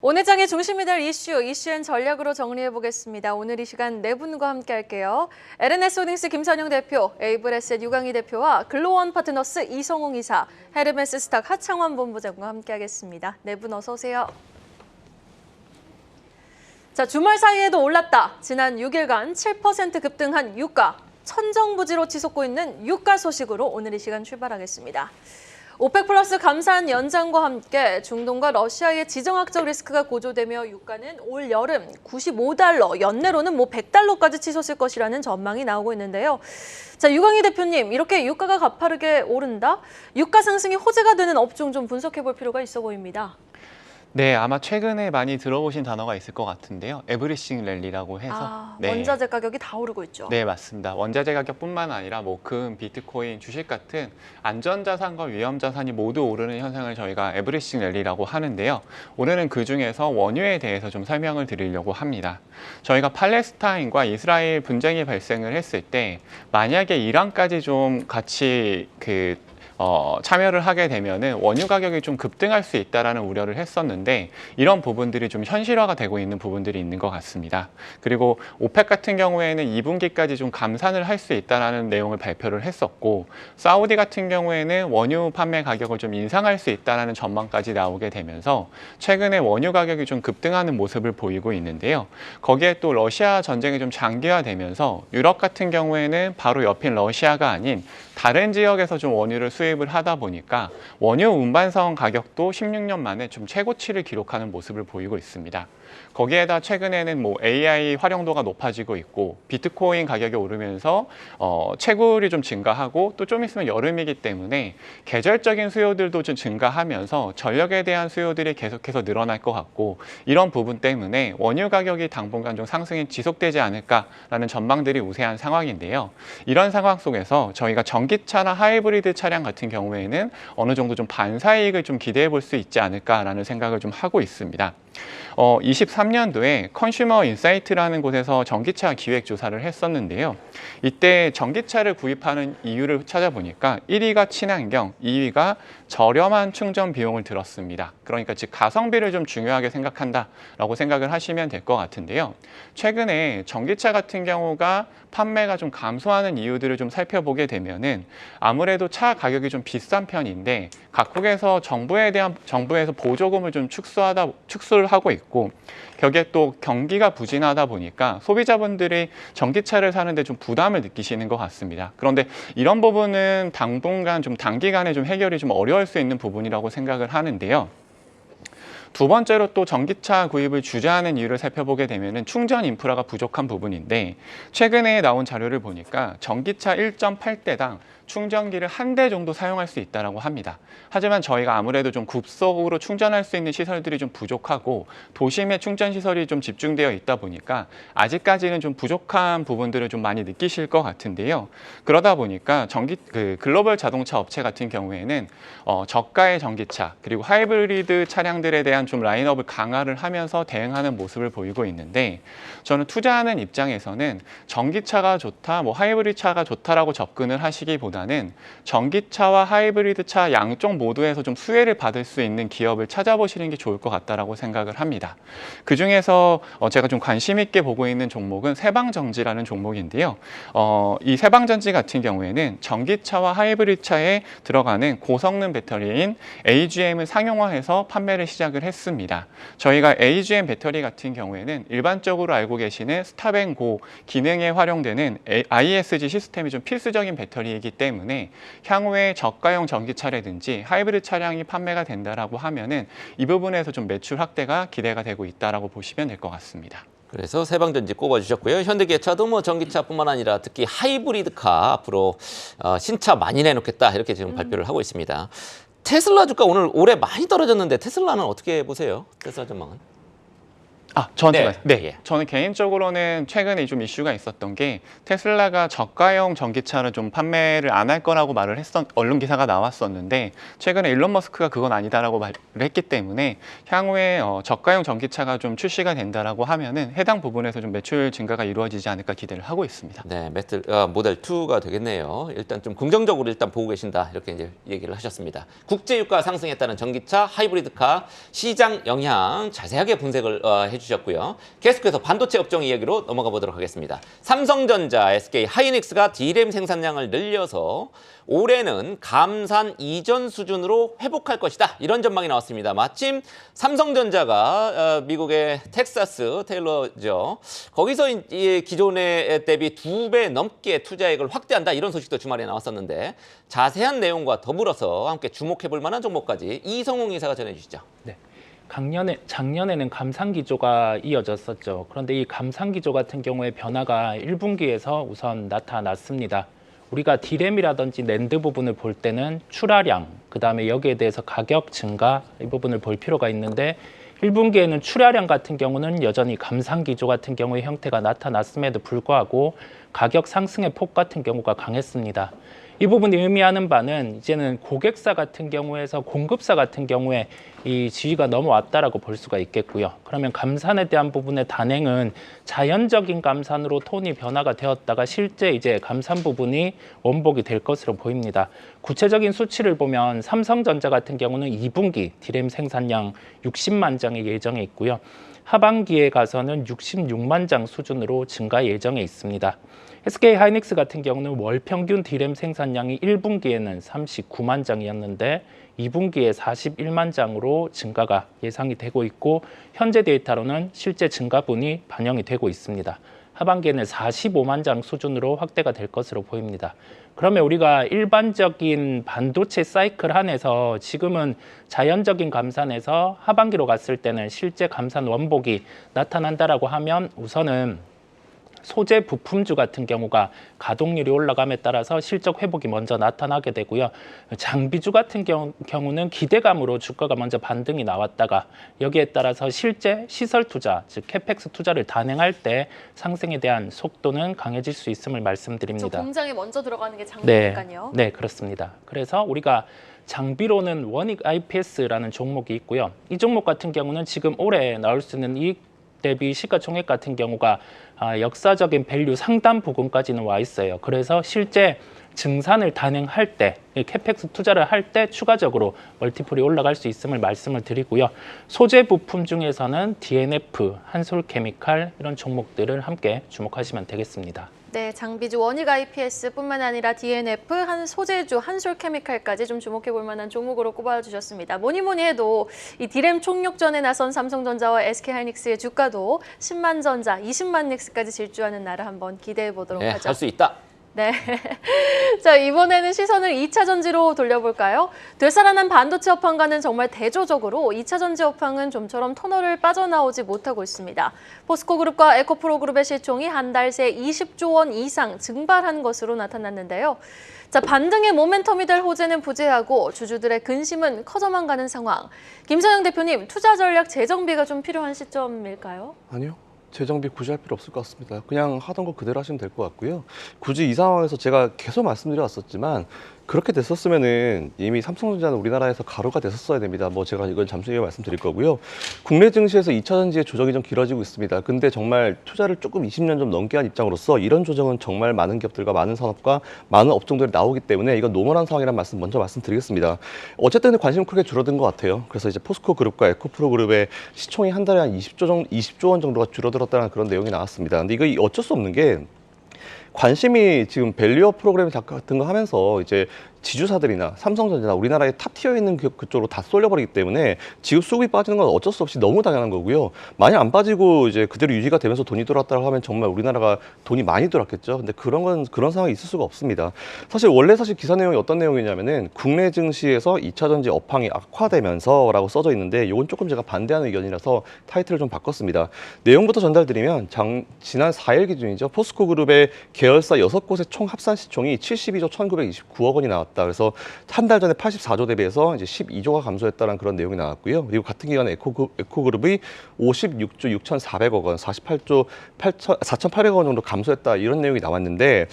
오늘 장의 중심이 될 이슈앤 전략으로 정리해보겠습니다. 오늘 이 시간 네 분과 함께 할게요. LNS홀딩스 김선영 대표, 에이블에셋 유강희 대표와 글로원 파트너스 이성웅 이사, 헤르메스 스탁 하창원 본부장과 함께하겠습니다. 네 분 어서 오세요. 자, 주말 사이에도 올랐다. 지난 6일간 7% 급등한 유가. 천정부지로 치솟고 있는 유가 소식으로 오늘 이 시간 출발하겠습니다. 오펙 플러스 감산 연장과 함께 중동과 러시아의 지정학적 리스크가 고조되며 유가는 올 여름 95달러, 연내로는 100달러까지 치솟을 것이라는 전망이 나오고 있는데요. 자, 유강희 대표님, 이렇게 유가가 가파르게 오른다? 유가 상승이 호재가 되는 업종 좀 분석해 볼 필요가 있어 보입니다. 네, 아마 최근에 많이 들어보신 단어가 있을 것 같은데요. 에브리싱 랠리라고 해서. 네. 원자재 가격이 다 오르고 있죠. 네, 맞습니다. 원자재 가격뿐만 아니라 금, 비트코인, 주식 같은 안전자산과 위험자산이 모두 오르는 현상을 저희가 에브리싱 랠리라고 하는데요. 오늘은 그중에서 원유에 대해서 좀 설명을 드리려고 합니다. 저희가 팔레스타인과 이스라엘 분쟁이 발생을 했을 때 만약에 이란까지 좀 같이 참여를 하게 되면은 원유 가격이 좀 급등할 수 있다라는 우려를 했었는데 이런 부분들이 좀 현실화가 되고 있는 부분들이 있는 것 같습니다. 그리고 오펙 같은 경우에는 2분기까지 좀 감산을 할 수 있다라는 내용을 발표를 했었고 사우디 같은 경우에는 원유 판매 가격을 좀 인상할 수 있다라는 전망까지 나오게 되면서 최근에 원유 가격이 좀 급등하는 모습을 보이고 있는데요. 거기에 또 러시아 전쟁이 좀 장기화되면서 유럽 같은 경우에는 바로 옆인 러시아가 아닌 다른 지역에서 좀 원유를 수입을 하다 보니까 원유 운반선 가격도 16년 만에 좀 최고치를 기록하는 모습을 보이고 있습니다. 거기에다 최근에는 AI 활용도가 높아지고 있고 비트코인 가격이 오르면서 채굴이 좀 증가하고 또 좀 있으면 여름이기 때문에 계절적인 수요들도 좀 증가하면서 전력에 대한 수요들이 계속해서 늘어날 것 같고 이런 부분 때문에 원유 가격이 당분간 좀 상승이 지속되지 않을까라는 전망들이 우세한 상황인데요. 이런 상황 속에서 저희가 전기차나 하이브리드 차량 같은 경우에는 어느 정도 좀 반사이익을 좀 기대해 볼 수 있지 않을까라는 생각을 좀 하고 있습니다. 23년도에 컨슈머 인사이트라는 곳에서 전기차 기획 조사를 했었는데요. 이때 전기차를 구입하는 이유를 찾아보니까 1위가 친환경, 2위가 저렴한 충전 비용을 들었습니다. 그러니까 즉 가성비를 좀 중요하게 생각한다라고 생각을 하시면 될 것 같은데요. 최근에 전기차 같은 경우가 판매가 좀 감소하는 이유들을 좀 살펴보게 되면은 아무래도 차 가격이 좀 비싼 편인데 각국에서 정부에서 보조금을 좀 축소를 하고 있고 거기에 또 경기가 부진하다 보니까 소비자분들이 전기차를 사는데 좀 부담을 느끼시는 것 같습니다. 그런데 이런 부분은 당분간 좀 단기간에 좀 해결이 좀 어려울 수 있는 부분이라고 생각을 하는데요. 두 번째로 또 전기차 구입을 주저하는 이유를 살펴보게 되면은 충전 인프라가 부족한 부분인데 최근에 나온 자료를 보니까 전기차 1.8대당 충전기를 한 대 정도 사용할 수 있다고 합니다. 하지만 저희가 아무래도 좀 급속으로 충전할 수 있는 시설들이 좀 부족하고 도심에 충전 시설이 좀 집중되어 있다 보니까 아직까지는 좀 부족한 부분들을 좀 많이 느끼실 것 같은데요. 그러다 보니까 글로벌 자동차 업체 같은 경우에는 저가의 전기차 그리고 하이브리드 차량들에 대한 좀 라인업을 강화를 하면서 대응하는 모습을 보이고 있는데 저는 투자하는 입장에서는 전기차가 좋다, 하이브리드 차가 좋다라고 접근을 하시기보다는 전기차와 하이브리드 차 양쪽 모두에서 좀 수혜를 받을 수 있는 기업을 찾아보시는 게 좋을 것 같다라고 생각을 합니다. 그 중에서 제가 좀 관심 있게 보고 있는 종목은 세방전지라는 종목인데요. 이 세방전지 같은 경우에는 전기차와 하이브리드 차에 들어가는 고성능 배터리인 AGM을 상용화해서 판매를 시작을 했습니다. 저희가 AGM 배터리 같은 경우에는 일반적으로 알고 계시는 스탑앤고 기능에 활용되는 ISG 시스템이 좀 필수적인 배터리이기 때문에 향후에 저가형 전기차라든지 하이브리드 차량이 판매가 된다라고 하면은 이 부분에서 좀 매출 확대가 기대가 되고 있다라고 보시면 될 것 같습니다. 그래서 세방전지 꼽아주셨고요. 현대기아차도 전기차뿐만 아니라 특히 하이브리드카 앞으로 신차 많이 내놓겠다 이렇게 지금 발표를 하고 있습니다. 테슬라 주가 올해 많이 떨어졌는데 테슬라는 어떻게 보세요? 테슬라 전망은? 예. 저는 개인적으로는 최근에 좀 이슈가 있었던 게 테슬라가 저가형 전기차를 좀 판매를 안 할 거라고 언론 기사가 나왔었는데 최근에 일론 머스크가 그건 아니다라고 말을 했기 때문에 향후에 저가형 전기차가 좀 출시가 된다라고 하면은 해당 부분에서 좀 매출 증가가 이루어지지 않을까 기대를 하고 있습니다. 네, 모델 2가 되겠네요. 일단 좀 긍정적으로 일단 보고 계신다 이렇게 이제 얘기를 하셨습니다. 국제유가 상승에 따른 전기차, 하이브리드카 시장 영향 자세하게 분석을 해주셨고요. 계속해서 반도체 업종 이야기로 넘어가 보도록 하겠습니다. 삼성전자, SK 하이닉스가 D램 생산량을 늘려서 올해는 감산 이전 수준으로 회복할 것이다. 이런 전망이 나왔습니다. 마침 삼성전자가 미국의 텍사스 테일러죠. 거기서 이 기존의 대비 2배 넘게 투자액을 확대한다. 이런 소식도 주말에 나왔었는데 자세한 내용과 더불어서 함께 주목해 볼 만한 종목까지 이성웅 이사가 전해주시죠. 네. 작년에는 감산 기조가 이어졌었죠. 그런데 이 감산 기조 같은 경우에 변화가 1분기에서 우선 나타났습니다. 우리가 D램이라든지 낸드 부분을 볼 때는 출하량, 그다음에 여기에 대해서 가격 증가 이 부분을 볼 필요가 있는데 1분기에는 출하량 같은 경우는 여전히 감산 기조 같은 경우의 형태가 나타났음에도 불구하고 가격 상승의 폭 같은 경우가 강했습니다. 이 부분이 의미하는 바는 이제는 고객사 같은 경우에서 공급사 같은 경우에 이 지위가 넘어왔다라고 볼 수가 있겠고요. 그러면 감산에 대한 부분의 단행은 자연적인 감산으로 톤이 변화가 되었다가 실제 이제 감산 부분이 원복이 될 것으로 보입니다. 구체적인 수치를 보면 삼성전자 같은 경우는 2분기 D램 생산량 60만 장의 예정에 있고요. 하반기에 가서는 66만 장 수준으로 증가 예정에 있습니다. SK 하이닉스 같은 경우는 월 평균 D램 생산량이 1분기에는 39만 장이었는데 2분기에 41만 장으로 증가가 예상이 되고 있고 현재 데이터로는 실제 증가분이 반영이 되고 있습니다. 하반기에는 45만 장 수준으로 확대가 될 것으로 보입니다. 그러면 우리가 일반적인 반도체 사이클 안에서 지금은 자연적인 감산에서 하반기로 갔을 때는 실제 감산 원복이 나타난다라고 하면 우선은 소재 부품주 같은 경우가 가동률이 올라감에 따라서 실적 회복이 먼저 나타나게 되고요. 장비주 같은 경우는 기대감으로 주가가 먼저 반등이 나왔다가 여기에 따라서 실제 시설 투자, 즉 캐펙스 투자를 단행할 때 상승에 대한 속도는 강해질 수 있음을 말씀드립니다. 저 공장에 먼저 들어가는 게 장비니까요. 네, 그렇습니다. 그래서 우리가 장비로는 원익 IPS라는 종목이 있고요. 이 종목 같은 경우는 지금 올해 나올 수 있는 이익 대비 시가총액 같은 경우가 역사적인 밸류 상단 부근까지는 와 있어요. 그래서 실제 증산을 단행할 때, 캐펙스 투자를 할 때 추가적으로 멀티플이 올라갈 수 있음을 말씀을 드리고요. 소재 부품 중에서는 DNF, 한솔케미칼 이런 종목들을 함께 주목하시면 되겠습니다. 네, 장비주 원익 IPS뿐만 아니라 DNF, 한 소재주, 한솔케미칼까지 좀 주목해 볼 만한 종목으로 꼽아주셨습니다. 뭐니 해도 이 D램 총력전에 나선 삼성전자와 SK하이닉스의 주가도 10만 전자, 20만 닉스까지 질주하는 날을 한번 기대해 보도록 네, 하죠. 할 수 있다. 네. 자, 이번에는 시선을 2차 전지로 돌려볼까요? 되살아난 반도체 업황과는 정말 대조적으로 2차 전지 업황은 좀처럼 터널을 빠져나오지 못하고 있습니다. 포스코그룹과 에코프로그룹의 시총이 한 달 새 20조 원 이상 증발한 것으로 나타났는데요. 자, 반등의 모멘텀이 될 호재는 부재하고 주주들의 근심은 커져만 가는 상황. 김선영 대표님, 투자 전략 재정비가 좀 필요한 시점일까요? 아니요. 재정비 굳이 할 필요 없을 것 같습니다. 그냥 하던 거 그대로 하시면 될 것 같고요. 굳이 이 상황에서 제가 계속 말씀드려왔었지만 그렇게 됐었으면은 이미 삼성전자는 우리나라에서 가로가 됐었어야 됩니다. 뭐 제가 이건 잠시 후에 말씀드릴 거고요. 국내 증시에서 2차 전지의 조정이 좀 길어지고 있습니다. 근데 정말 투자를 조금 20년 좀 넘게 한 입장으로서 이런 조정은 정말 많은 기업들과 많은 산업과 많은 업종들이 나오기 때문에 이건 노멀한 상황이라는 말씀 먼저 말씀드리겠습니다. 어쨌든 관심은 크게 줄어든 것 같아요. 그래서 이제 포스코 그룹과 에코프로 그룹의 시총이 한 달에 한 20조 원 정도가 줄어들었다는 그런 내용이 나왔습니다. 근데 이거 어쩔 수 없는 게 관심이 지금 밸류업 프로그램 같은 거 하면서 이제 지주사들이나 삼성전자나 우리나라의 탑 티어에 있는 기업 그쪽으로 다 쏠려버리기 때문에 지급 수급이 빠지는 건 어쩔 수 없이 너무 당연한 거고요. 만약 안 빠지고 이제 그대로 유지가 되면서 돈이 돌았다고 하면 정말 우리나라가 돈이 많이 돌았겠죠. 근데 그런 상황이 있을 수가 없습니다. 사실 기사 내용이 어떤 내용이냐면은 국내 증시에서 2차 전지 업황이 악화되면서라고 써져 있는데 이건 조금 제가 반대하는 의견이라서 타이틀을 좀 바꿨습니다. 내용부터 전달드리면 지난 4일 기준이죠. 포스코 그룹의 계열사 6곳의 총 합산 시총이 72조 1,929억 원이 나왔다. 나왔다. 그래서 한 달 전에 84조 대비해서 이제 12조가 감소했다는 그런 내용이 나왔고요. 그리고 같은 기간에 에코그룹이 56조 6,400억 원, 48조 4,800억 원 정도 감소했다 이런 내용이 나왔는데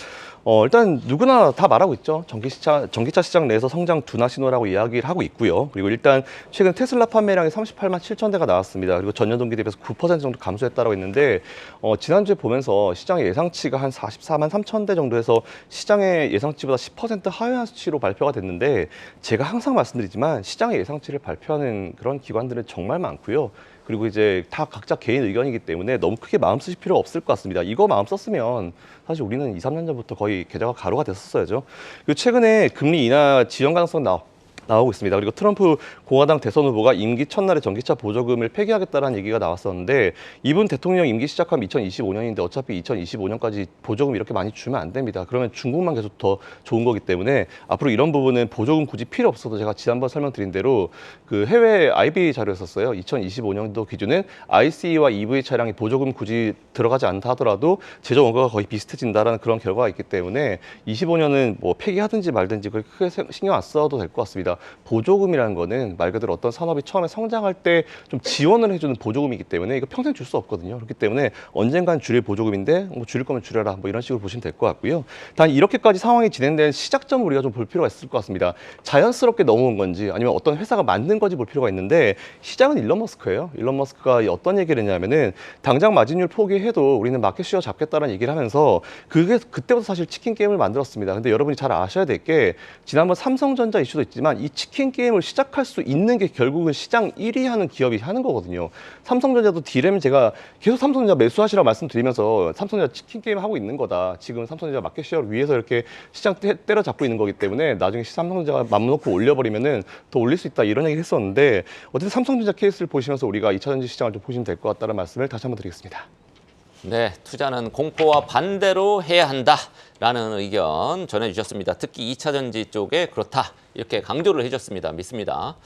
일단 누구나 다 말하고 있죠. 전기차 시장 내에서 성장 둔화 신호라고 이야기를 하고 있고요. 그리고 일단 최근 테슬라 판매량이 38만 7천 대가 나왔습니다. 그리고 전년 동기 대비해서 9% 정도 감소했다고 했는데 지난주에 보면서 시장의 예상치가 한 44만 3천 대 정도 해서 시장의 예상치보다 10% 하회한 수치로 발표가 됐는데 제가 항상 말씀드리지만 시장의 예상치를 발표하는 그런 기관들은 정말 많고요. 그리고 이제 다 각자 개인 의견이기 때문에 너무 크게 마음 쓰실 필요 없을 것 같습니다. 이거 마음 썼으면 사실 우리는 2, 3년 전부터 거의 계좌가 가로가 됐었어야죠. 그리고 최근에 금리 인하 지연 가능성 나오고 있습니다. 그리고 트럼프 공화당 대선 후보가 임기 첫날에 전기차 보조금을 폐기하겠다는 얘기가 나왔었는데 이분 대통령 임기 시작하면 2025년인데 어차피 2025년까지 보조금 이렇게 많이 주면 안 됩니다. 그러면 중국만 계속 더 좋은 거기 때문에 앞으로 이런 부분은 보조금 굳이 필요 없어도 제가 지난번 설명드린 대로 그 해외 IB 자료였었어요. 2025년도 기준은 ICE와 EV 차량이 보조금 굳이 들어가지 않다 하더라도 제조 원가가 거의 비슷해진다라는 그런 결과가 있기 때문에 25년은 뭐 폐기하든지 말든지 그렇게 크게 신경 안 써도 될 것 같습니다. 보조금이라는 거는 말 그대로 어떤 산업이 처음에 성장할 때 좀 지원을 해주는 보조금이기 때문에 이거 평생 줄 수 없거든요. 그렇기 때문에 언젠간 줄일 보조금인데 뭐 줄일 거면 줄여라 뭐 이런 식으로 보시면 될 것 같고요. 단 이렇게까지 상황이 진행된 시작점을 우리가 좀 볼 필요가 있을 것 같습니다. 자연스럽게 넘어온 건지 아니면 어떤 회사가 만든 건지 볼 필요가 있는데 시장은 일론 머스크예요. 일론 머스크가 어떤 얘기를 했냐면은 당장 마진율 포기해도 우리는 마켓쉐어 잡겠다는 얘기를 하면서 그때부터 사실 치킨 게임을 만들었습니다. 근데 여러분이 잘 아셔야 될 게 지난번 삼성전자 이슈도 있지만 이 치킨 게임을 시작할 수 있는 게 결국은 시장 1위 하는 기업이 하는 거거든요. 삼성전자도 디램 제가 계속 삼성전자 매수하시라고 말씀드리면서 삼성전자 치킨 게임 하고 있는 거다. 지금 삼성전자 마켓쉐어를 위해서 이렇게 시장 때려잡고 있는 거기 때문에 나중에 삼성전자가 맘 놓고 올려버리면은 더 올릴 수 있다 이런 얘기를 했었는데 어쨌든 삼성전자 케이스를 보시면서 우리가 2차 전지 시장을 좀 보시면 될 것 같다는 말씀을 다시 한번 드리겠습니다. 네, 투자는 공포와 반대로 해야 한다라는 의견 전해주셨습니다. 특히 2차 전지 쪽에 그렇다 이렇게 강조를 해줬습니다. 믿습니다.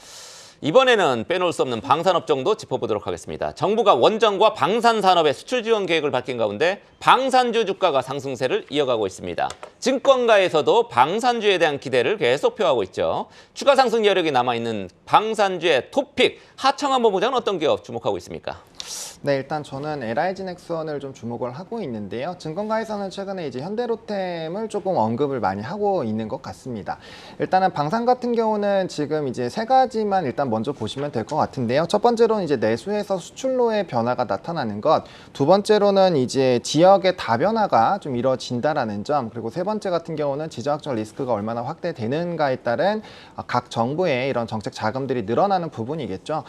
이번에는 빼놓을 수 없는 방산업종도 짚어보도록 하겠습니다. 정부가 원전과 방산산업의 수출 지원 계획을 밝힌 가운데 방산주 주가가 상승세를 이어가고 있습니다. 증권가에서도 방산주에 대한 기대를 계속 표하고 있죠. 추가 상승 여력이 남아있는 방산주의 토픽, 하청한 본부장은 어떤 기업 주목하고 있습니까? 네, 일단 저는 LIG넥스원을 좀 주목을 하고 있는데요. 증권가에서는 최근에 이제 현대로템을 조금 언급을 많이 하고 있는 것 같습니다. 일단은 방산 같은 경우는 지금 이제 세 가지만 일단 먼저 보시면 될 것 같은데요. 첫 번째로는 이제 내수에서 수출로의 변화가 나타나는 것, 두 번째로는 이제 지역의 다변화가 좀 이루어진다라는 점, 그리고 세 번째 같은 경우는 지정학적 리스크가 얼마나 확대되는가에 따른 각 정부의 이런 정책 자금들이 늘어나는 부분이겠죠.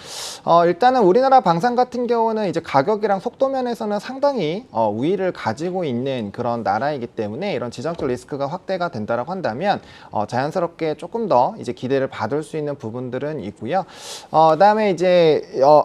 일단은 우리나라 방산 같은 경우는 이제 가격이랑 속도 면에서는 상당히 우위를 가지고 있는 그런 나라이기 때문에 이런 지정학적 리스크가 확대가 된다라고 한다면 자연스럽게 조금 더 이제 기대를 받을 수 있는 부분들은 있고요. 그다음에 이제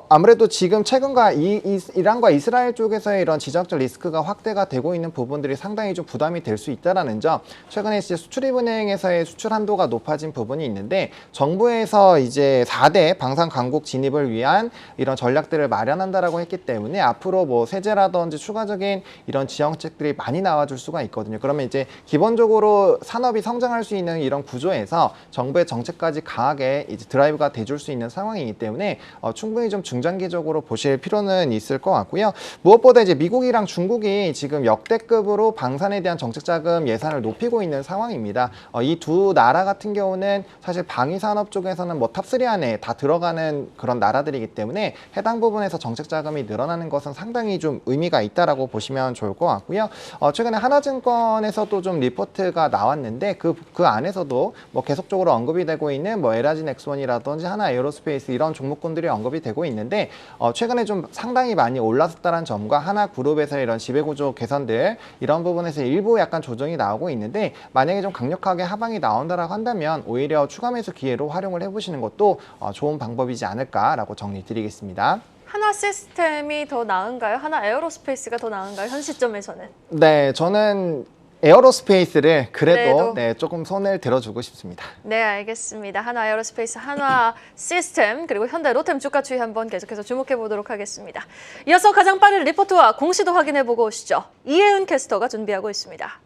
아무래도 지금 최근과 이란과 이스라엘 쪽에서의 이런 지정학적 리스크가 확대가 되고 있는 부분들이 상당히 좀 부담이 될 수 있다라는 점. 최근에 이제 수출입은행에서의 수출 한도가 높아진 부분이 있는데 정부에서 이제 4대 방산 강국 진입을 위한 이런 전략들을 마련한다라고 했기 때문에 앞으로 뭐 세제라든지 추가적인 이런 지정책들이 많이 나와줄 수가 있거든요. 그러면 이제 기본적으로 산업이 성장할 수 있는 이런 구조에서 정부의 정책까지 강하게 이제 드라이브가 돼줄 수 있는 상황이기 때문에 충분히 좀 중장기적으로 보실 필요는 있을 것 같고요. 무엇보다 이제 미국이랑 중국이 지금 역대급으로 방산에 대한 정책 자금 예산을 높이고 있는 상황입니다. 이 두 나라 같은 경우는 사실 방위 산업 쪽에서는 뭐 탑3 안에 다 들어가는 그런 나라들이기 때문에 해당 부분에서 정책 자금이 늘어나는 것은 상당히 좀 의미가 있다라고 보시면 좋을 것 같고요. 최근에 하나증권에서도 좀 리포트가 나왔는데 그 안에서도 뭐 계속적으로 언급이 되고 있는 뭐 LIG넥스원이라든지 하나에어로스페이스 이런 종목군들이 언급이 되고 있는데 최근에 좀 상당히 많이 올랐었다는 점과 하나그룹에서 이런 지배구조 개선들 이런 부분에서 일부 약간 조정이 나오고 있는데 만약에 좀 강력하게 하방이 나온다라고 한다면 오히려 추가 매수 기회로 활용을 해보시는 것도 좋은 방법이지 않을까라고 정리드리겠습니다. 하나 시스템이 더 나은가요? 하나 에어로스페이스가 더 나은가요? 현 시점에서는? 네, 저는 에어로스페이스를 그래도 네, 조금 손을 들어주고 싶습니다. 네, 알겠습니다. 하나 에어로스페이스, 하나 시스템, 그리고 현대로템 주가 추이 한번 계속해서 주목해 보도록 하겠습니다. 이어서 가장 빠른 리포트와 공시도 확인해 보고 오시죠. 이혜은 캐스터가 준비하고 있습니다.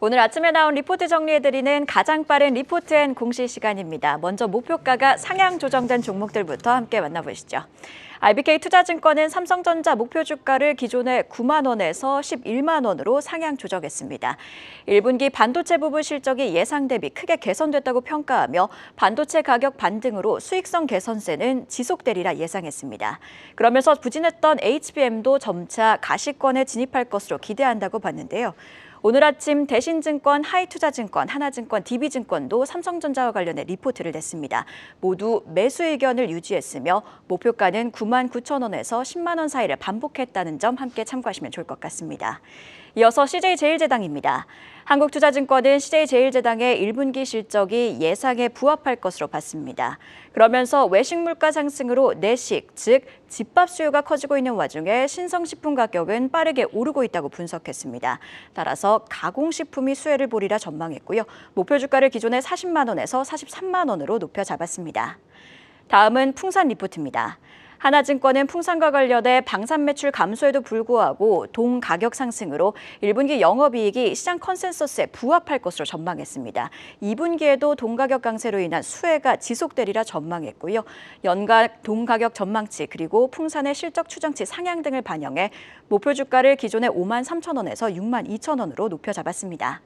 오늘 아침에 나온 리포트 정리해드리는 가장 빠른 리포트 앤 공시 시간입니다. 먼저 목표가가 상향 조정된 종목들부터 함께 만나보시죠. IBK 투자증권은 삼성전자 목표 주가를 기존의 9만 원에서 11만 원으로 상향 조정했습니다. 1분기 반도체 부분 실적이 예상 대비 크게 개선됐다고 평가하며 반도체 가격 반등으로 수익성 개선세는 지속되리라 예상했습니다. 그러면서 부진했던 HBM도 점차 가시권에 진입할 것으로 기대한다고 봤는데요. 오늘 아침 대신증권, 하이투자증권, 하나증권, DB증권도 삼성전자와 관련해 리포트를 냈습니다. 모두 매수 의견을 유지했으며 목표가는 9만 9천 원에서 10만 원 사이를 반복했다는 점 함께 참고하시면 좋을 것 같습니다. 이어서 CJ제일제당입니다. 한국투자증권은 CJ제일제당의 1분기 실적이 예상에 부합할 것으로 봤습니다. 그러면서 외식 물가 상승으로 내식, 즉 집밥 수요가 커지고 있는 와중에 신성식품 가격은 빠르게 오르고 있다고 분석했습니다. 따라서 가공식품이 수혜를 보리라 전망했고요. 목표 주가를 기존의 40만 원에서 43만 원으로 높여 잡았습니다. 다음은 풍산 리포트입니다. 하나증권은 풍산과 관련해 방산 매출 감소에도 불구하고 동 가격 상승으로 1분기 영업이익이 시장 컨센서스에 부합할 것으로 전망했습니다. 2분기에도 동 가격 강세로 인한 수혜가 지속되리라 전망했고요. 연간 동 가격 전망치 그리고 풍산의 실적 추정치 상향 등을 반영해 목표 주가를 기존의 5만 3천 원에서 6만 2천 원으로 높여 잡았습니다.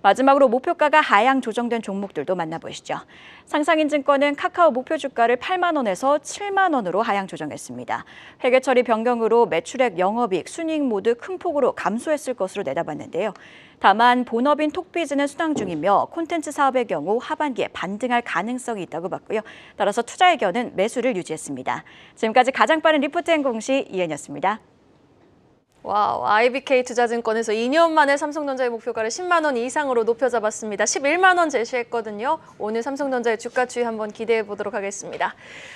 마지막으로 목표가가 하향 조정된 종목들도 만나보시죠. 상상인증권은 카카오 목표 주가를 8만 원에서 7만 원으로 하향 조정했습니다. 회계 처리 변경으로 매출액, 영업이익, 순이익 모두 큰 폭으로 감소했을 것으로 내다봤는데요. 다만 본업인 톡비즈는 순항 중이며 콘텐츠 사업의 경우 하반기에 반등할 가능성이 있다고 봤고요. 따라서 투자 의견은 매수를 유지했습니다. 지금까지 가장 빠른 리포트 앤 공시 이은이었습니다. 와우, IBK 투자증권에서 2년 만에 삼성전자의 목표가를 10만 원 이상으로 높여 잡았습니다. 11만 원 제시했거든요. 오늘 삼성전자의 주가 추이 한번 기대해 보도록 하겠습니다.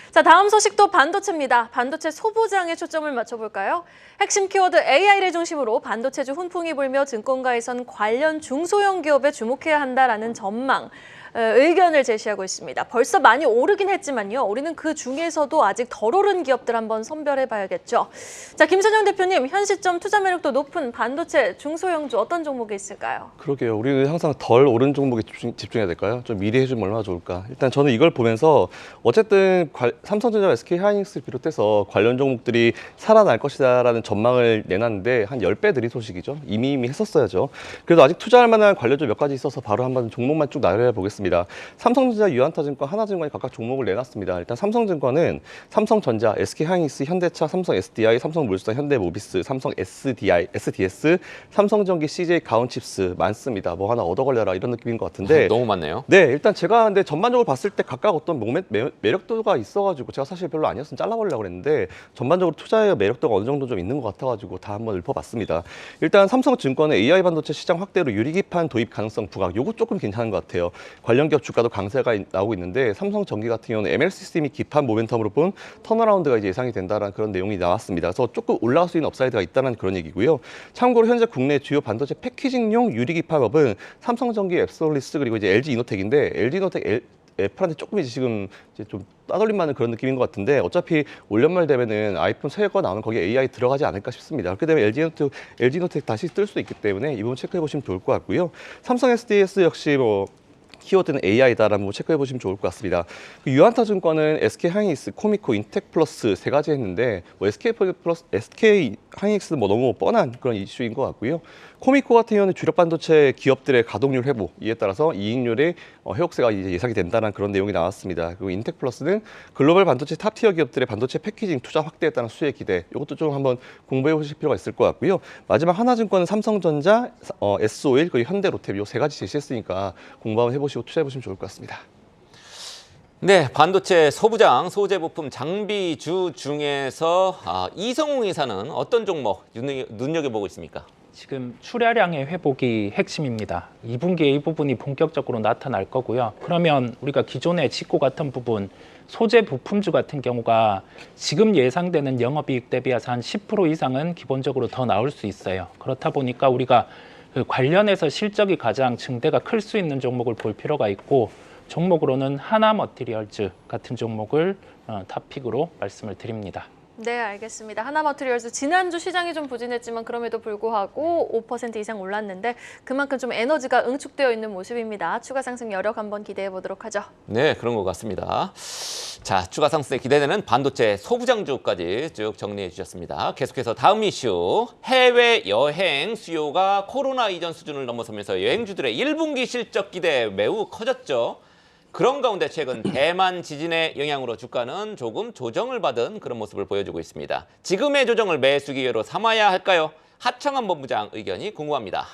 자, 다음 소식도 반도체입니다. 반도체 소부장에 초점을 맞춰볼까요? 핵심 키워드 AI를 중심으로 반도체주 훈풍이 불며 증권가에선 관련 중소형 기업에 주목해야 한다라는 전망. 의견을 제시하고 있습니다. 벌써 많이 오르긴 했지만요. 우리는 그 중에서도 아직 덜 오른 기업들 한번 선별해 봐야겠죠. 자, 김선영 대표님, 현 시점 투자 매력도 높은 반도체 중소형주 어떤 종목이 있을까요? 그러게요. 우리는 항상 덜 오른 종목에 집중해야 될까요? 좀 미리 해주면 얼마나 좋을까? 일단 저는 이걸 보면서 어쨌든 삼성전자, SK하이닉스 비롯해서 관련 종목들이 살아날 것이다라는 전망을 내놨는데 한 10배 느린 소식이죠. 이미 했었어야죠. 그래도 아직 투자할 만한 관련주 몇 가지 있어서 바로 한번 종목만 쭉 나열해 보겠습니다. 삼성전자, 유한타증권, 하나증권이 각각 종목을 내놨습니다. 일단 삼성증권은 삼성전자, SK하이닉스, 현대차, 삼성 SDI, 삼성물산, 현대모비스, 삼성 SDI, SDS, 삼성전기, CJ 가온칩스 많습니다. 뭐 하나 얻어 걸려라 이런 느낌인 것 같은데 너무 많네요. 네, 일단 제가 근데 전반적으로 봤을 때 각각 어떤 매력도가 있어가지고 제가 사실 별로 아니었으면 잘라버리려고 그랬는데 전반적으로 투자의 매력도가 어느 정도 좀 있는 것 같아가지고 다 한번 읊어봤습니다. 일단 삼성증권의 AI 반도체 시장 확대로 유리기판 도입 가능성 부각, 요거 조금 괜찮은 것 같아요. 관련 기업 주가도 강세가 나오고 있는데 삼성전기 같은 경우는 MLCC 및 기판 모멘텀으로 본 턴어라운드가 이제 예상이 된다는 그런 내용이 나왔습니다. 그래서 조금 올라갈 수 있는 업사이드가 있다는 그런 얘기고요. 참고로 현재 국내 주요 반도체 패키징용 유리기판업은 삼성전기, 앱솔리스 그리고 이제 LG 이노텍인데 LG 이노텍 애플한테 조금 이제 지금 이제 좀 따돌림 맞는 그런 느낌인 것 같은데 어차피 올 연말 되면은 아이폰 새 거 나오면 거기에 AI 들어가지 않을까 싶습니다. 그렇게 되면 LG 이노텍 다시 뜰 수도 있기 때문에 이 부분 체크해 보시면 좋을 것 같고요. 삼성 SDS 역시 뭐 키워드는 AI다라는 거 체크해 보시면 좋을 것 같습니다. 유한타증권은 SK하이닉스, 코미코, 인텍플러스 세 가지 했는데 뭐 SK하이닉스는 뭐 너무 뻔한 그런 이슈인 것 같고요. 코미코 같은 경우는 주력 반도체 기업들의 가동률 회복, 이에 따라서 이익률의 회복세가 이제 예상이 된다는 그런 내용이 나왔습니다. 그리고 인텍플러스는 글로벌 반도체 탑티어 기업들의 반도체 패키징 투자 확대에 따른 수혜 기대, 이것도 좀 한번 공부해 보실 필요가 있을 것 같고요. 마지막 하나증권은 삼성전자, S-오일, 그리고 현대로템 이 세 가지 제시했으니까 공부 한번 해보시고 투자해 보시면 좋을 것 같습니다. 네, 반도체 소부장, 소재 부품 장비주 중에서 이성웅 이사는 어떤 종목 눈여겨보고 있습니까? 지금 출하량의 회복이 핵심입니다. 2분기에 이 부분이 본격적으로 나타날 거고요. 그러면 우리가 기존의 직구 같은 부분, 소재 부품주 같은 경우가 지금 예상되는 영업이익 대비해서 한 10% 이상은 기본적으로 더 나올 수 있어요. 그렇다 보니까 우리가 그 관련해서 실적이 가장 증대가 클 수 있는 종목을 볼 필요가 있고, 종목으로는 하나머티리얼즈 같은 종목을 탑픽으로 말씀을 드립니다. 네, 알겠습니다. 하나마트리얼스 지난주 시장이 좀 부진했지만 그럼에도 불구하고 5% 이상 올랐는데 그만큼 좀 에너지가 응축되어 있는 모습입니다. 추가 상승 여력 한번 기대해 보도록 하죠. 네, 그런 것 같습니다. 자, 추가 상승에 기대되는 반도체 소부장주까지 쭉 정리해 주셨습니다. 계속해서 다음 이슈, 해외 여행 수요가 코로나 이전 수준을 넘어서면서 여행주들의 1분기 실적 기대 매우 커졌죠. 그런 가운데 최근 대만 지진의 영향으로 주가는 조금 조정을 받은 그런 모습을 보여주고 있습니다. 지금의 조정을 매수 기회로 삼아야 할까요? 하청한 본부장 의견이 궁금합니다.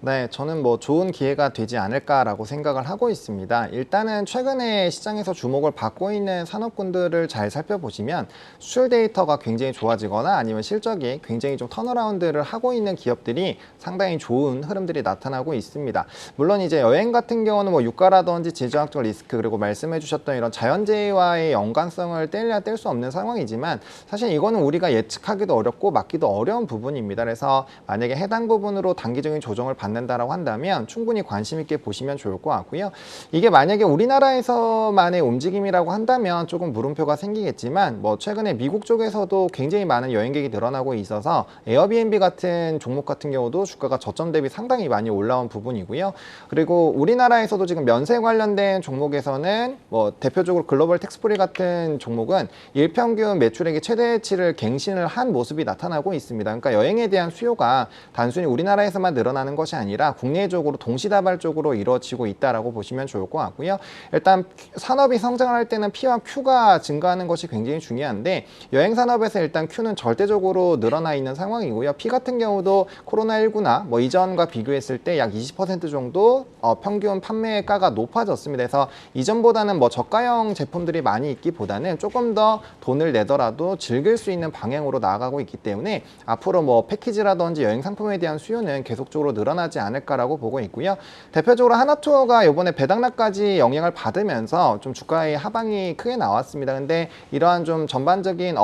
네, 저는 뭐 좋은 기회가 되지 않을까라고 생각을 하고 있습니다. 일단은 최근에 시장에서 주목을 받고 있는 산업군들을 잘 살펴보시면 수출 데이터가 굉장히 좋아지거나 아니면 실적이 굉장히 좀 턴어라운드를 하고 있는 기업들이 상당히 좋은 흐름들이 나타나고 있습니다. 물론 이제 여행 같은 경우는 뭐 유가라든지 지정학적 리스크 그리고 말씀해 주셨던 이런 자연재해와의 연관성을 뗄래야 뗄 수 없는 상황이지만 사실 이거는 우리가 예측하기도 어렵고 막기도 어려운 부분입니다. 그래서 만약에 해당 부분으로 단기적인 조정을 받는다라고 한다면 충분히 관심 있게 보시면 좋을 것 같고요. 이게 만약에 우리나라에서만의 움직임이라고 한다면 조금 물음표가 생기겠지만 뭐 최근에 미국 쪽에서도 굉장히 많은 여행객이 늘어나고 있어서 에어비앤비 같은 종목 같은 경우도 주가가 저점 대비 상당히 많이 올라온 부분이고요. 그리고 우리나라에서도 지금 면세 관련된 종목에서는 뭐 대표적으로 글로벌 텍스프리 같은 종목은 일평균 매출액의 최대치를 갱신을 한 모습이 나타나고 있습니다. 그러니까 여행에 대한 수요가 단순히 우리나라에서만 늘어나는 것이 아니라 국내적으로 동시다발적으로 이루어지고 있다라고 보시면 좋을 것 같고요. 일단 산업이 성장을 할 때는 P와 Q가 증가하는 것이 굉장히 중요한데 여행 산업에서 일단 Q는 절대적으로 늘어나 있는 상황이고요. P 같은 경우도 코로나19나 뭐 이전과 비교했을 때 약 20% 정도 평균 판매가가 높아졌습니다. 그래서 이전보다는 뭐 저가형 제품들이 많이 있기보다는 조금 더 돈을 내더라도 즐길 수 있는 방향으로 나아가고 있기 때문에 앞으로 뭐 패키지라든지 여행 상품에 대한 수요는 계속적으로 늘어나지 않을까라고 보고 있고요. 대표적으로 하나투어가 이번에 배당락까지 영향을 받으면서 좀 주가의 하방이 크게 나왔습니다. 근데 이러한 좀 전반적인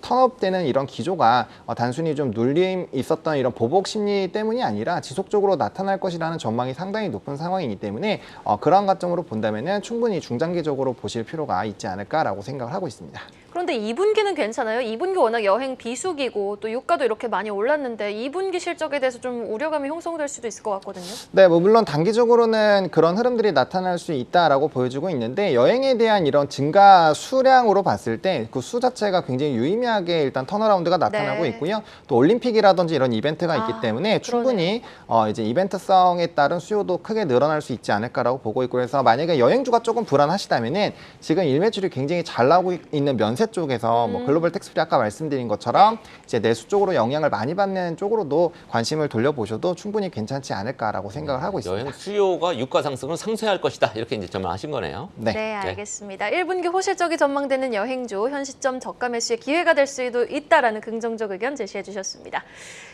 턴업되는 이런 기조가 단순히 좀 눌림 있었던 이런 보복 심리 때문이 아니라 지속적으로 나타날 것이라는 전망이 상당히 높은 상황이기 때문에 그런 관점으로 본다면은 충분히 중장기적으로 보실 필요가 있지 않을까라고 생각을 하고 있습니다. 그런데 2분기는 괜찮아요? 2분기 워낙 여행 비수기고 또 유가도 이렇게 많이 올랐는데 2분기 실적에 대해서 좀 우려감이 형성될 수도 있을 것 같거든요. 네, 뭐 물론 단기적으로는 그런 흐름들이 나타날 수 있다라고 보여지고 있는데 여행에 대한 이런 증가 수량으로 봤을 때 그 수 자체가 굉장히 유의미하게 일단 턴어라운드가 나타나고 네. 있고요. 또 올림픽이라든지 이런 이벤트가 있기 때문에 충분히 이제 이벤트성에 따른 수요도 크게 늘어날 수 있지 않을까라고 보고 있고 그래서 만약에 여행주가 조금 불안하시다면은 지금 일매출이 굉장히 잘 나오고 있는 면세 쪽에서 뭐 글로벌 텍스프리 아까 말씀드린 것처럼 이제 내수 쪽으로 영향을 많이 받는 쪽으로도 관심을 돌려보셔도 충분히 괜찮지 않을까라고 생각을 하고 있습니다. 여행 수요가 유가 상승을 상쇄할 것이다. 이렇게 이제 전망하신 거네요. 네, 알겠습니다. 1분기 호실적이 전망되는 여행주, 현 시점 저가 매수의 기회가 될 수도 있다라는 긍정적 의견 제시해 주셨습니다.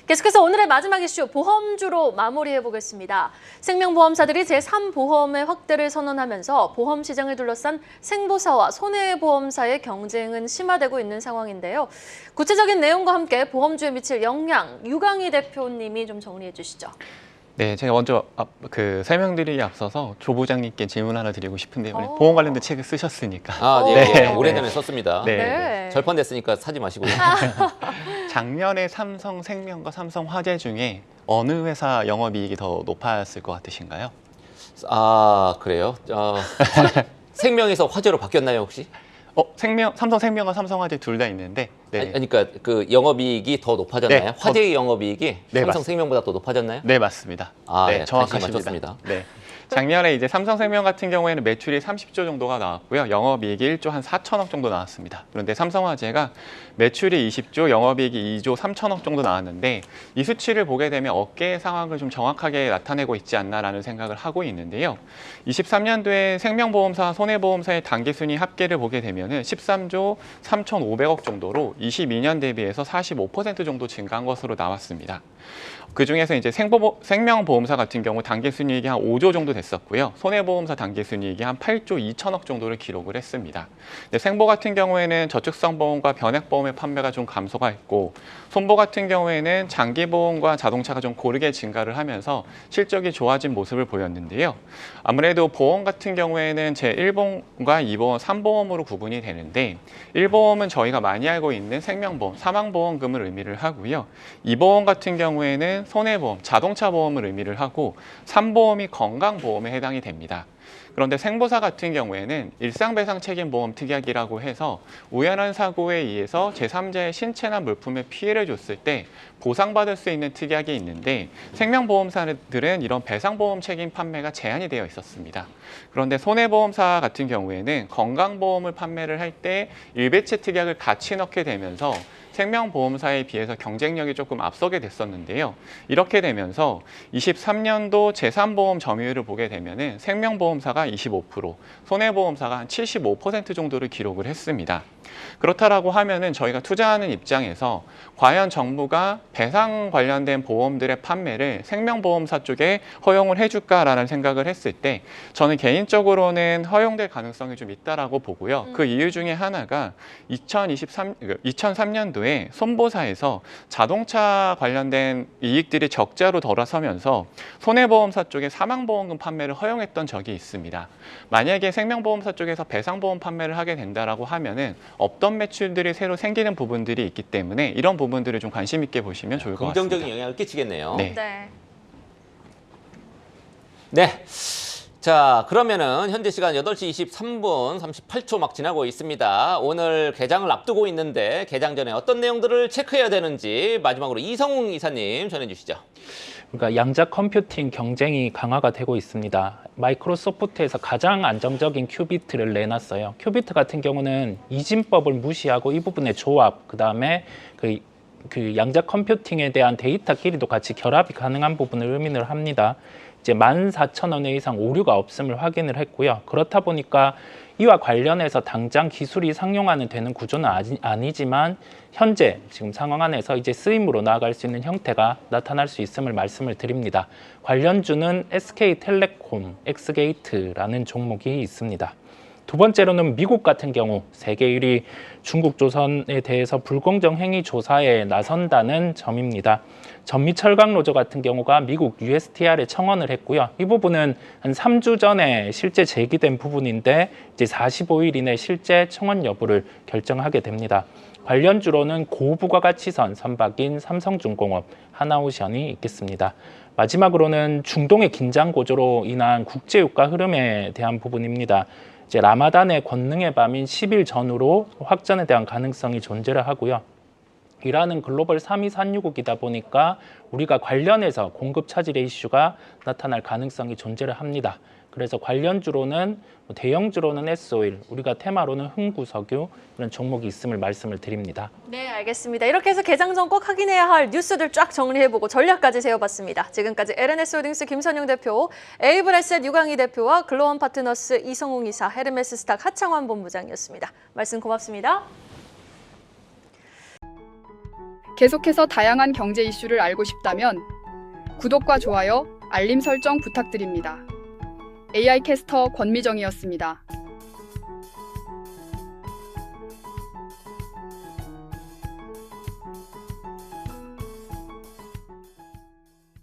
계속해서 오늘의 마지막 이슈, 보험주로 마무리해 보겠습니다. 생명보험사들이 제3보험의 확대를 선언하면서 보험 시장을 둘러싼 생보사와 손해보험사의 경쟁은 심화되고 있는 상황인데요. 구체적인 내용과 함께 보험주에 미칠 영향, 유강희 대표님이 좀 정리해 주시죠. 네, 제가 먼저 설명드리기 앞서서 조 부장님께 질문 하나 드리고 싶은데요. 보험 관련된 책을 쓰셨으니까. 네. 오래전에 썼습니다. 네. 절판됐으니까 사지 마시고요. 작년에 삼성생명과 삼성화재 중에 어느 회사 영업이익이 더 높았을 것 같으신가요? 아, 그래요? 생명에서 화재로 바뀌었나요, 혹시? 삼성생명과 삼성화재 둘 다 있는데. 네. 그러니까 그 영업이익이 더 높아졌나요? 네, 화재의 영업이익이 네, 삼성생명보다 더 높아졌나요? 네, 맞습니다. 네, 네, 정확하십니다. 맞췄습니다. 네. 작년에 이제 삼성생명 같은 경우에는 매출이 30조 정도가 나왔고요. 영업이익이 1조 한 4천억 정도 나왔습니다. 그런데 삼성화재가 매출이 20조, 영업이익이 2조 3천억 정도 나왔는데 이 수치를 보게 되면 업계의 상황을 좀 정확하게 나타내고 있지 않나라는 생각을 하고 있는데요. 23년도에 생명보험사, 손해보험사의 단기순위 합계를 보게 되면은 13조 3,500억 정도로 22년 대비해서 45% 정도 증가한 것으로 나왔습니다. 그 중에서 이제 생명보험사 같은 경우 단기순이익이 한 5조 정도 됐었고요. 손해보험사 단기순이익이 한 8조 2천억 정도를 기록을 했습니다. 생보 같은 경우에는 저축성 보험과 변액보험의 판매가 좀 감소가 했고, 손보 같은 경우에는 장기보험과 자동차가 좀 고르게 증가를 하면서 실적이 좋아진 모습을 보였는데요. 아무래도 보험 같은 경우에는 제1보험과 2보험, 3보험으로 구분이 되는데, 1보험은 저희가 많이 알고 있는 생명보험, 사망보험금을 의미를 하고요. 2보험 같은 경우에는 손해보험, 자동차 보험을 의미를 하고, 3보험이 건강보험에 해당이 됩니다. 그런데 생보사 같은 경우에는 일상배상책임보험 특약이라고 해서 우연한 사고에 의해서 제3자의 신체나 물품에 피해를 줬을 때 보상받을 수 있는 특약이 있는데, 생명보험사들은 이런 배상보험 책임 판매가 제한이 되어 있었습니다. 그런데 손해보험사 같은 경우에는 건강보험을 판매를 할 때 일배치 특약을 같이 넣게 되면서 생명보험사에 비해서 경쟁력이 조금 앞서게 됐었는데요. 이렇게 되면서 23년도 제3보험 점유율을 보게 되면은 생명보험사가 25%, 손해보험사가 한 75% 정도를 기록을 했습니다. 그렇다라고 하면은 저희가 투자하는 입장에서 과연 정부가 배상 관련된 보험들의 판매를 생명보험사 쪽에 허용을 해줄까라는 생각을 했을 때 저는 개인적으로는 허용될 가능성이 좀 있다라고 보고요. 그 이유 중에 하나가 2003년도에 손보사에서 자동차 관련된 이익들이 적자로 돌아서면서 손해보험사 쪽에 사망보험금 판매를 허용했던 적이 있습니다. 만약에 생명보험사 쪽에서 배상보험 판매를 하게 된다라고 하면은 없던 매출들이 새로 생기는 부분들이 있기 때문에 이런 부분들을 좀 관심 있게 보시면 좋을 것 같습니다. 긍정적인 영향을 끼치겠네요. 네. 네. 네. 자, 그러면은 현재 시간 8시 23분 38초 막 지나고 있습니다. 오늘 개장을 앞두고 있는데 개장 전에 어떤 내용들을 체크해야 되는지 마지막으로 이성웅 이사님 전해주시죠. 그러니까 양자 컴퓨팅 경쟁이 강화가 되고 있습니다. 마이크로소프트에서 가장 안정적인 큐비트를 내놨어요. 큐비트 같은 경우는 이진법을 무시하고 이 부분의 조합, 그다음에 그 양자 컴퓨팅에 대한 데이터끼리도 같이 결합이 가능한 부분을 의미를 합니다. 이제 14,000원 이상 오류가 없음을 확인을 했고요. 그렇다 보니까 이와 관련해서 당장 기술이 상용화는 되는 구조는 아니지만 현재 지금 상황 안에서 이제 쓰임으로 나아갈 수 있는 형태가 나타날 수 있음을 말씀을 드립니다. 관련주는 SK텔레콤, 엑스게이트라는 종목이 있습니다. 두 번째로는 미국 같은 경우 세계 1위 중국조선에 대해서 불공정 행위 조사에 나선다는 점입니다. 전미철강 노조 같은 경우가 미국 USTR에 청원을 했고요. 이 부분은 한 3주 전에 실제 제기된 부분인데 이제 45일 이내 실제 청원 여부를 결정하게 됩니다. 관련주로는 고부가가치선 선박인 삼성중공업, 하나오션이 있겠습니다. 마지막으로는 중동의 긴장 고조로 인한 국제유가 흐름에 대한 부분입니다. 이제 라마단의 권능의 밤인 10일 전후로 확전에 대한 가능성이 존재를 하고요. 이란은 글로벌 3위 산유국이다 보니까 우리가 관련해서 공급 차질의 이슈가 나타날 가능성이 존재를 합니다. 그래서 관련주로는 대형주로는 S-오일, 우리가 테마로는 흥구석유 이런 종목이 있음을 말씀을 드립니다. 네, 알겠습니다. 이렇게 해서 개장 전 꼭 확인해야 할 뉴스들 쫙 정리해보고 전략까지 세워봤습니다. 지금까지 LNS홀딩스 김선용 대표, 에이블에셋 유강희 대표와 글로원 파트너스 이성웅 이사, 헤르메스 스탁 하창환 본부장이었습니다. 말씀 고맙습니다. 계속해서 다양한 경제 이슈를 알고 싶다면 구독과 좋아요, 알림 설정 부탁드립니다. AI 캐스터 권미정이었습니다.